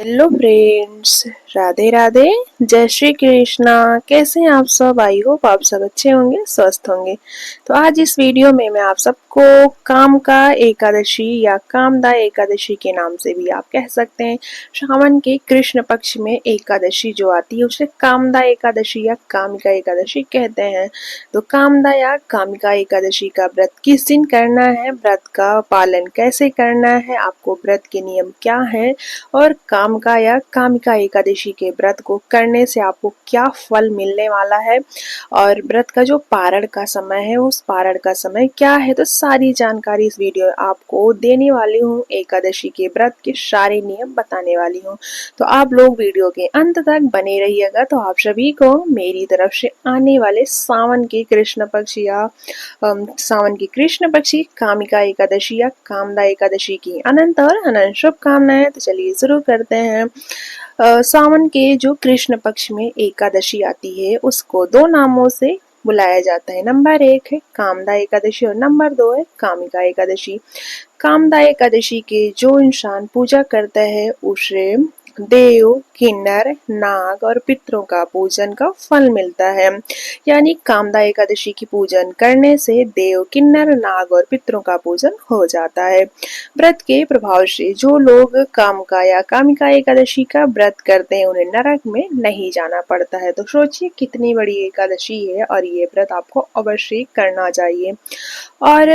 Hello friends, Radhe Radhe, जय श्री कृष्णा। कैसे हैं आप सब? आई होप आप सब अच्छे होंगे, स्वस्थ होंगे। तो आज इस वीडियो में मैं आप सबको कामका एकादशी या कामदा एकादशी के नाम से भी आप कह सकते हैं, श्रावण के कृष्ण पक्ष में एकादशी जो आती है उसे कामदा एकादशी या कामिका एकादशी कहते हैं। तो कामदा या कामिका एकादशी का व्रत किस दिन करना है, व्रत का पालन कैसे करना है, आपको व्रत के नियम क्या है और कामका या कामिका एकादशी के व्रत को करने से आपको क्या फल मिलने वाला है और व्रत का जो पारण का समय है उस पारण का समय क्या है, तो सारी जानकारी इस वीडियो आपको देने वाली हूँ। एकादशी के व्रत के सारे नियम बताने वाली हूँ, तो आप लोग वीडियो के अंत तक बने रहिएगा। तो आप सभी को मेरी तरफ से आने वाले सावन के कृष्ण पक्ष या सावन की कृष्ण पक्ष की कामिका एकादशी या कामदा एकादशी की अनंत और अनंत शुभकामनाएं। तो चलिए शुरू करते हैं। सावन के जो कृष्ण पक्ष में एकादशी आती है उसको दो नामों से बुलाया जाता है। नंबर 1 है कामदा एकादशी और नंबर 2 है कामिका एकादशी। कामदा एकादशी के जो इंसान पूजा करता है उसे देव, किन्नर, नाग और पितरों का पूजन का फल मिलता है। यानी कामदा एकादशी की पूजन करने से देव, किन्नर, नाग और पितरों का पूजन हो जाता है। व्रत के प्रभाव से जो लोग कामका या कामिका एकादशी का व्रत करते हैं उन्हें नरक में नहीं जाना पड़ता है। तो सोचिए कितनी बड़ी एकादशी है और ये व्रत आपको अवश्य करना चाहिए। और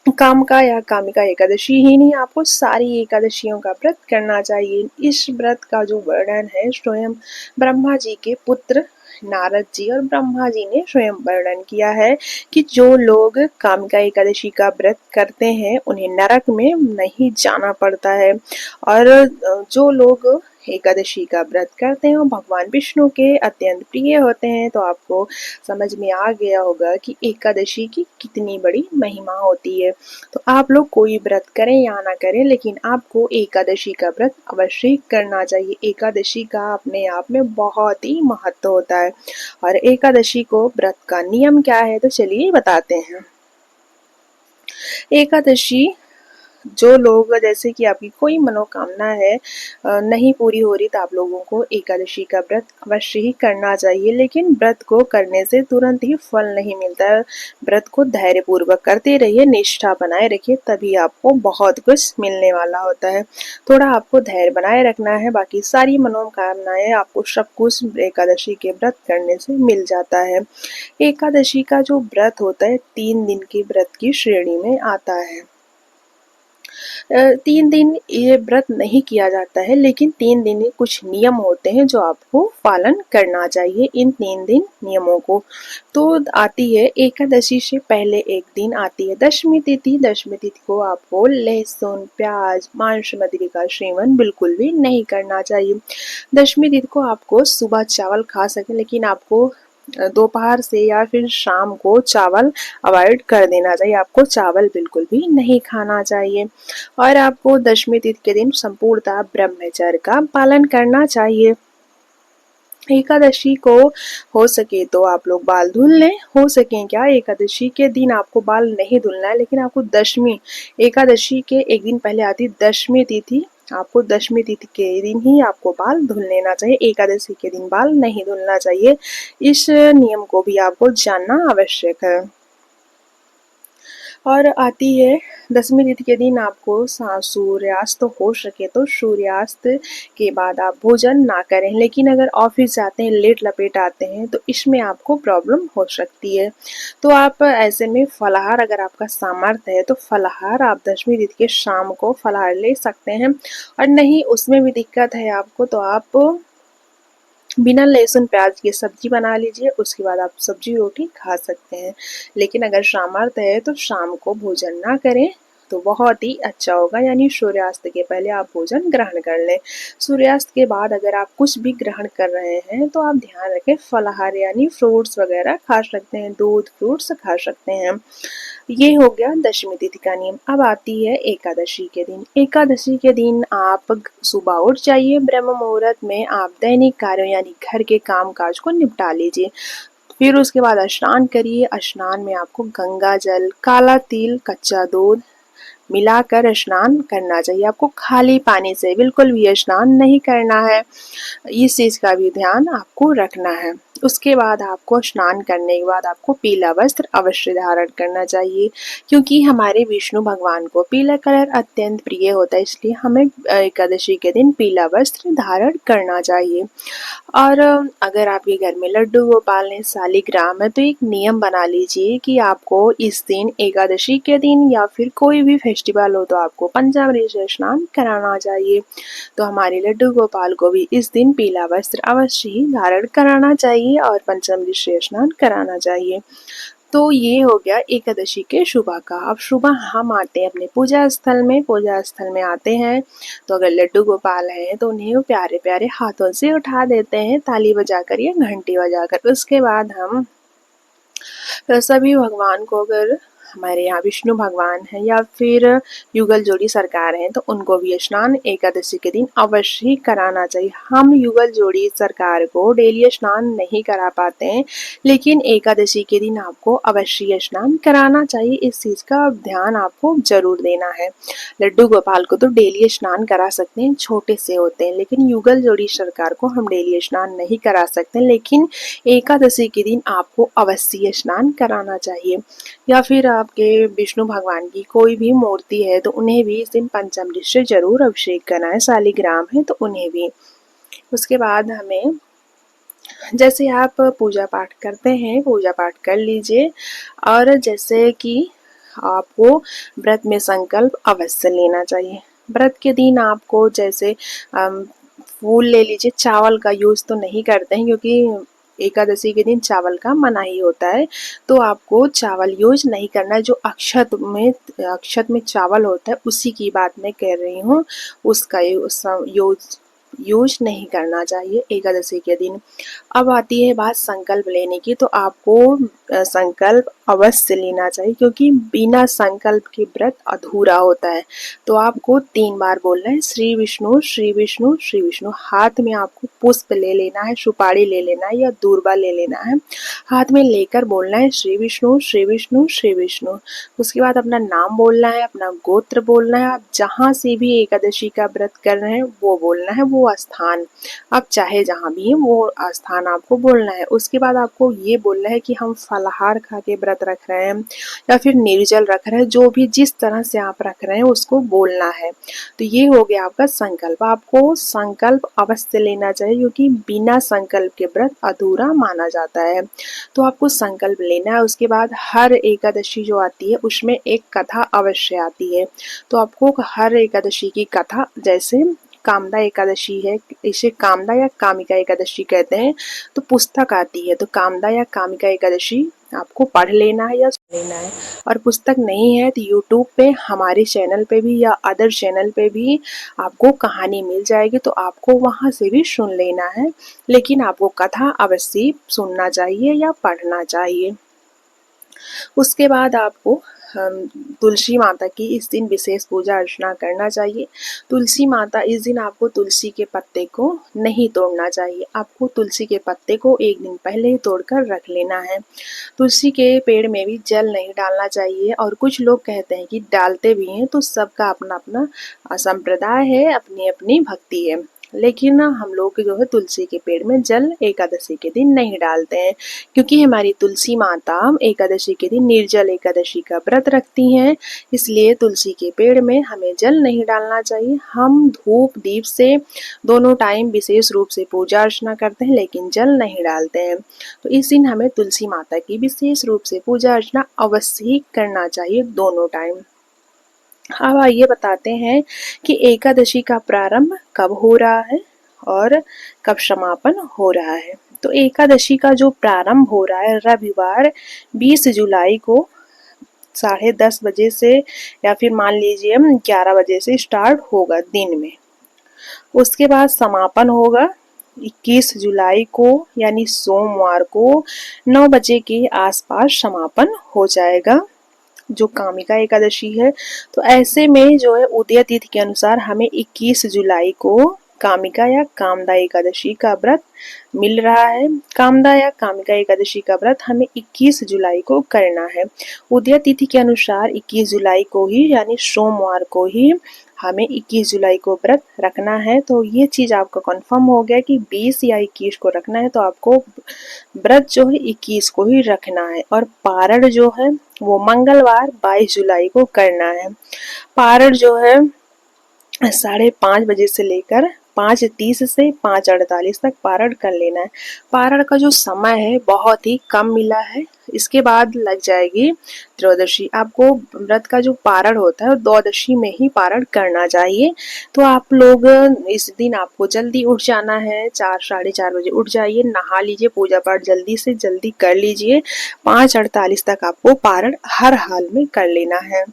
कामका या कामिका एकादशी ही नहीं, आपको सारी एकादशियों का व्रत करना चाहिए। इस व्रत का जो वर्णन है स्वयं ब्रह्मा जी के पुत्र नारद जी और ब्रह्मा जी ने स्वयं वर्णन किया है कि जो लोग कामिका एकादशी का व्रत करते हैं उन्हें नरक में नहीं जाना पड़ता है। और जो लोग एकादशी का व्रत करते हैं भगवान विष्णु के अत्यंत प्रिय होते हैं। तो आपको समझ में आ गया होगा कि एकादशी की कितनी बड़ी महिमा होती है। तो आप लोग कोई व्रत करें या ना करें, लेकिन आपको एकादशी का व्रत अवश्य करना चाहिए। एकादशी का अपने आप में बहुत ही महत्व होता है। और एकादशी को व्रत का नियम क्या है, तो चलिए बताते हैं। एकादशी जो लोग, जैसे कि आपकी कोई मनोकामना है नहीं पूरी हो रही, तो आप लोगों को एकादशी का व्रत अवश्य ही करना चाहिए। लेकिन व्रत को करने से तुरंत ही फल नहीं मिलता है। व्रत को धैर्य पूर्वक करते रहिए, निष्ठा बनाए रखिए, तभी आपको बहुत कुछ मिलने वाला होता है। थोड़ा आपको धैर्य बनाए रखना है, बाकी सारी मनोकामनाएं आपको सब कुछ एकादशी के व्रत करने से मिल जाता है। एकादशी का जो व्रत होता है 3 दिन के व्रत की श्रेणी में आता है। 3 दिन ये व्रत नहीं किया जाता है, लेकिन 3 दिन कुछ नियम होते हैं जो आपको पालन करना चाहिए। इन 3 दिन नियमों को तो आती है एकादशी से पहले एक दिन आती है दशमी तिथि। दशमी तिथि को आपको लहसुन, प्याज, मांस, मदिरा का सेवन बिल्कुल भी नहीं करना चाहिए। दशमी तिथि को आपको सुबह चावल खा सकें, लेकिन आपको दोपहर से या फिर शाम को चावल अवॉइड कर देना चाहिए। आपको चावल बिल्कुल भी नहीं खाना चाहिए। और आपको दशमी तिथि के दिन संपूर्णतः ब्रह्मचर्य का पालन करना चाहिए। एकादशी को हो सके तो आप लोग बाल धुल लें। हो सके क्या, एकादशी के दिन आपको बाल नहीं धुलना है, लेकिन आपको दशमी एकादशी के एक दिन पहले आती दशमी तिथि, आपको दशमी तिथि के दिन ही आपको बाल धुल लेना चाहिए। एकादशी के दिन बाल नहीं धुलना चाहिए। इस नियम को भी आपको जानना आवश्यक है। और आती है दशमी तिथि के दिन आपको सूर्यास्त हो सके तो सूर्यास्त के बाद आप भोजन ना करें। लेकिन अगर ऑफिस जाते हैं, लेट लपेट आते हैं, तो इसमें आपको प्रॉब्लम हो सकती है। तो आप ऐसे में फलाहार, अगर आपका सामर्थ्य है तो फलाहार आप दशमी तिथि के शाम को फलाहार ले सकते हैं। और नहीं उसमें भी दिक्कत है आपको, तो आप बिना लहसुन प्याज की सब्जी बना लीजिए, उसके बाद आप सब्जी रोटी खा सकते हैं। लेकिन अगर सामर्थ्य है तो शाम को भोजन ना करें तो बहुत ही अच्छा होगा। यानी सूर्यास्त के पहले आप भोजन ग्रहण कर लें। सूर्यास्त के बाद अगर आप कुछ भी ग्रहण कर रहे हैं तो आप ध्यान रखें, फलाहार यानी फ्रूट्स वगैरह खा सकते हैं, दूध, फ्रूट्स खा सकते हैं। ये हो गया दशमी तिथि का नियम। अब आती है एकादशी के दिन। एकादशी के दिन आप सुबह उठ जाइए, ब्रह्म मुहूर्त में आप दैनिक कार्यों यानी घर के काम काज को निपटा लीजिए। फिर उसके बाद स्नान करिए। स्नान में आपको गंगा जल, काला तिल, कच्चा दूध, मिलाकर स्नान करना चाहिए। आपको खाली पानी से बिल्कुल भी स्नान नहीं करना है, इस चीज़ का भी ध्यान आपको रखना है। उसके बाद आपको स्नान करने के बाद आपको पीला वस्त्र अवश्य धारण करना चाहिए, क्योंकि हमारे विष्णु भगवान को पीला कलर अत्यंत प्रिय होता है, इसलिए हमें एकादशी के दिन पीला वस्त्र धारण करना चाहिए। और अगर आपके घर में लड्डू गोपाल है, सालिग्राम है, तो एक नियम बना लीजिए कि आपको इस दिन एकादशी के दिन या फिर कोई भी फेस्टिवल हो तो आपको पंचामृत से स्नान कराना चाहिए। तो हमारे लड्डू गोपाल को भी इस दिन पीला वस्त्र अवश्य ही धारण कराना चाहिए और पंचामृत से स्नान कराना चाहिए। तो ये हो गया एकादशी के सुबह का। अब सुबह हम आते हैं अपने पूजा स्थल में। पूजा स्थल में आते हैं तो अगर लड्डू गोपाल हैं तो उन्हें प्यारे प्यारे हाथों से उठा देते हैं, ताली बजाकर या घंटी बजाकर। उसके बाद हम सभी भगवान को, अगर हमारे यहाँ विष्णु भगवान है या फिर युगल जोड़ी सरकार है, तो उनको भी स्नान एकादशी के दिन अवश्य ही कराना चाहिए। हम युगल जोड़ी सरकार को डेली स्नान नहीं करा पाते हैं, लेकिन एकादशी के दिन आपको अवश्य स्नान कराना चाहिए। इस चीज़ का ध्यान आपको जरूर देना है। लड्डू गोपाल को तो डेली स्नान करा सकते हैं, छोटे से होते हैं, लेकिन युगल जोड़ी सरकार को हम डेली स्नान नहीं करा सकते, लेकिन एकादशी के दिन आपको अवश्य स्नान कराना चाहिए। या फिर आपके विष्णु भगवान की कोई भी मूर्ति है तो उन्हें भी इस दिन पंचामृत से जरूर अभिषेक करना है, सालिग्राम है तो उन्हें भी। उसके बाद हमें, जैसे आप पूजा पाठ करते हैं, पूजा पाठ कर लीजिए। और जैसे कि आपको व्रत में संकल्प अवश्य लेना चाहिए। व्रत के दिन आपको जैसे फूल ले लीजिए। चावल का यूज़ तो नहीं करते हैं, क्योंकि एकादशी के दिन चावल का मना ही होता है, तो आपको चावल यूज नहीं करना है। जो अक्षत में चावल होता है उसी की बात मैं कह रही हूँ, उसका यूज नहीं करना चाहिए एकादशी के दिन। अब आती है बात संकल्प लेने की, तो आपको संकल्प अवश्य लेना चाहिए, क्योंकि बिना संकल्प के व्रत अधूरा होता है। तो आपको 3 बार बोलना है श्री विष्णु श्री विष्णु श्री विष्णु। हाथ में आपको पुष्प ले लेना है, सुपारी ले लेना है या दूर्वा ले लेना है, हाथ में लेकर बोलना है श्री विष्णु श्री विष्णु श्री विष्णु। उसके बाद अपना नाम बोलना है, अपना गोत्र बोलना है। आप जहाँ से भी एकादशी का व्रत कर रहे हैं वो बोलना है, वो स्थान, आप चाहे जहाँ भी हैं वो स्थान आपको बोलना है। उसके बाद आपको ये बोलना है कि हम फलाहार खा के व्रत रख रहे हैं या फिर निर्जल रख रहे हैं, जो भी जिस तरह से आप रख रहे हैं उसको बोलना है। तो ये हो गया आपका संकल्प। आपको संकल्प अवश्य लेना चाहिए, क्योंकि बिना संकल्प के व्रत अधूरा माना जाता है। तो आपको संकल्प लेना है। उसके बाद हर एकादशी जो आती है उसमें एक कथा अवश्य आती है, तो आपको हर एकादशी की कथा, जैसे कामदा एकादशी है, इसे कामदा या कामिका एकादशी कहते हैं, तो पुस्तक आती है, तो कामदा या कामिका एकादशी आपको पढ़ लेना है या सुन लेना है। और पुस्तक नहीं है तो यूट्यूब पे हमारे चैनल पे भी या अदर चैनल पे भी आपको कहानी मिल जाएगी, तो आपको वहाँ से भी सुन लेना है, लेकिन आपको कथा अवश्य सुनना चाहिए या पढ़ना चाहिए। उसके बाद आपको तुलसी माता की इस दिन विशेष पूजा अर्चना करना चाहिए। तुलसी माता, इस दिन आपको तुलसी के पत्ते को नहीं तोड़ना चाहिए। आपको तुलसी के पत्ते को एक दिन पहले ही तोड़कर रख लेना है। तुलसी के पेड़ में भी जल नहीं डालना चाहिए, और कुछ लोग कहते हैं कि डालते भी हैं, तो सबका अपना अपना संप्रदाय है, अपनी अपनी भक्ति है। लेकिन हम लोग जो है तुलसी के पेड़ में जल एकादशी के दिन नहीं डालते हैं, क्योंकि हमारी तुलसी माता एकादशी के दिन निर्जल एकादशी का व्रत रखती हैं, इसलिए तुलसी के पेड़ में हमें जल नहीं डालना चाहिए। हम धूप दीप से दोनों टाइम विशेष रूप से पूजा अर्चना करते हैं, लेकिन जल नहीं डालते हैं। तो इस दिन हमें तुलसी माता की विशेष रूप से पूजा अर्चना अवश्य ही करना चाहिए, दोनों टाइम। अब आइए बताते हैं कि एकादशी का प्रारंभ कब हो रहा है और कब समापन हो रहा है। तो एकादशी का जो प्रारंभ हो रहा है रविवार 20 जुलाई को 10:30 बजे से, या फिर मान लीजिए 11 बजे से स्टार्ट होगा दिन में। उसके बाद समापन होगा 21 जुलाई को, यानी सोमवार को 9 बजे के आसपास समापन हो जाएगा, जो कामिका एकादशी है। तो ऐसे में जो है उदय तिथि के अनुसार हमें 21 जुलाई को कामिका या कामदा एकादशी का व्रत मिल रहा है। कामदा या कामिका एकादशी का व्रत हमें 21 जुलाई को करना है। उदय तिथि के अनुसार 21 जुलाई को ही यानी सोमवार को ही हमें 21 जुलाई को व्रत रखना है। तो ये चीज़ आपका कंफर्म हो गया कि 20 या 21 को रखना है, तो आपको व्रत जो है 21 को ही रखना है। और पारण जो है वो मंगलवार 22 जुलाई को करना है। पारण जो है 5:30 बजे से लेकर 5:30 से 5:48 तक पारण कर लेना है। पारण का जो समय है बहुत ही कम मिला है, इसके बाद लग जाएगी त्रयोदशी। आपको व्रत का जो पारण होता है द्वादशी में ही पारण करना चाहिए। तो आप लोग इस दिन आपको जल्दी उठ जाना है, 4-4:30 बजे उठ जाइए, नहा लीजिए, पूजा पाठ जल्दी से जल्दी कर लीजिए। 5:48 तक आपको पारण हर हाल में कर लेना है,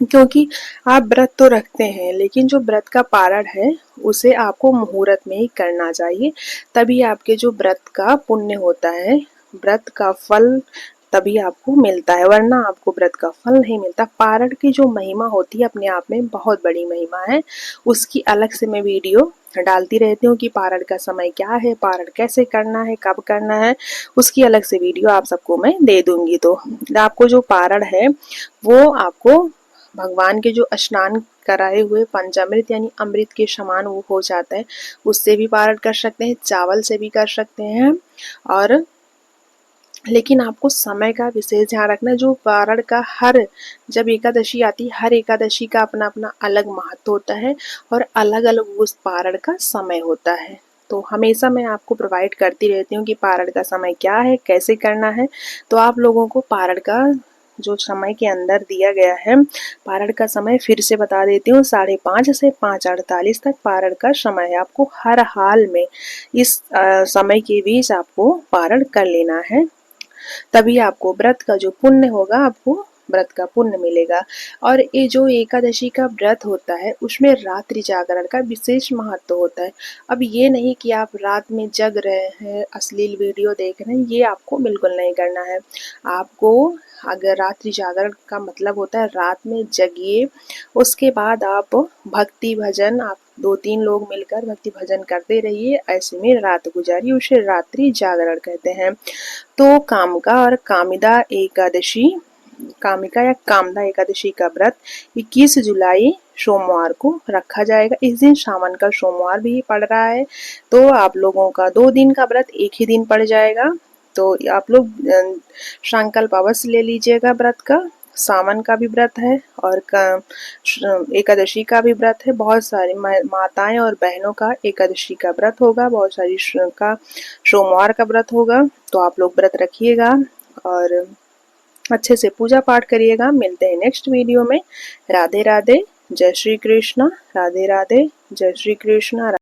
क्योंकि आप व्रत तो रखते हैं लेकिन जो व्रत का पारण है उसे आपको मुहूर्त में ही करना चाहिए, तभी आपके जो व्रत का पुण्य होता है, व्रत का फल तभी आपको मिलता है, वरना आपको व्रत का फल नहीं मिलता। पारण की जो महिमा होती है अपने आप में बहुत बड़ी महिमा है, उसकी अलग से मैं वीडियो डालती रहती हूँ कि पारण का समय क्या है, पारण कैसे करना है, कब करना है, उसकी अलग से वीडियो आप सबको मैं दे दूंगी। तो आपको जो पारण है वो आपको भगवान के जो स्नान कराए हुए पंचामृत यानी अमृत के समान वो हो जाता है, उससे भी पारण कर सकते हैं, चावल से भी कर सकते हैं। और लेकिन आपको समय का विशेष ध्यान रखना है। जो पारण का जब एकादशी आती है, हर एकादशी का अपना अपना अलग महत्व होता है और अलग अलग उस पारण का समय होता है। तो हमेशा मैं आपको प्रोवाइड करती रहती हूँ कि पारण का समय क्या है, कैसे करना है। तो आप लोगों को पारण का जो समय के अंदर दिया गया है, पारण का समय फिर से बता देती हूँ, 5:30 से 5:48 तक पारण का समय है। आपको हर हाल में इस समय के बीच आपको पारण कर लेना है, तभी आपको व्रत का जो पुण्य होगा, आपको व्रत का पुण्य मिलेगा। और ये जो एकादशी का व्रत होता है उसमें रात्रि जागरण का विशेष महत्व होता है। अब ये नहीं कि आप रात में जग रहे हैं, अश्लील वीडियो देख रहे हैं, ये आपको बिल्कुल नहीं करना है। आपको अगर रात्रि जागरण का मतलब होता है रात में जगिए, उसके बाद आप भक्ति भजन, आप 2-3 लोग मिलकर भक्ति भजन करते रहिए, ऐसे में रात गुजारिए, उसे रात्रि जागरण कहते हैं। तो कामिका और कामिदा एकादशी, कामिका या कामदा एकादशी का व्रत 21 जुलाई सोमवार को रखा जाएगा। इस दिन सावन का सोमवार भी पड़ रहा है, तो आप लोगों का 2 दिन का व्रत एक ही दिन पड़ जाएगा। तो आप लोग संकल्प अवश्य ले लीजिएगा व्रत का। सावन का भी व्रत है और एकादशी का भी व्रत है। बहुत सारी माताएं और बहनों का एकादशी का व्रत होगा, बहुत सारी का सोमवार का व्रत होगा। तो आप लोग व्रत रखिएगा और अच्छे से पूजा पाठ करिएगा। मिलते हैं नेक्स्ट वीडियो में। राधे राधे, जय श्री कृष्णा। राधे राधे, जय श्री कृष्णा।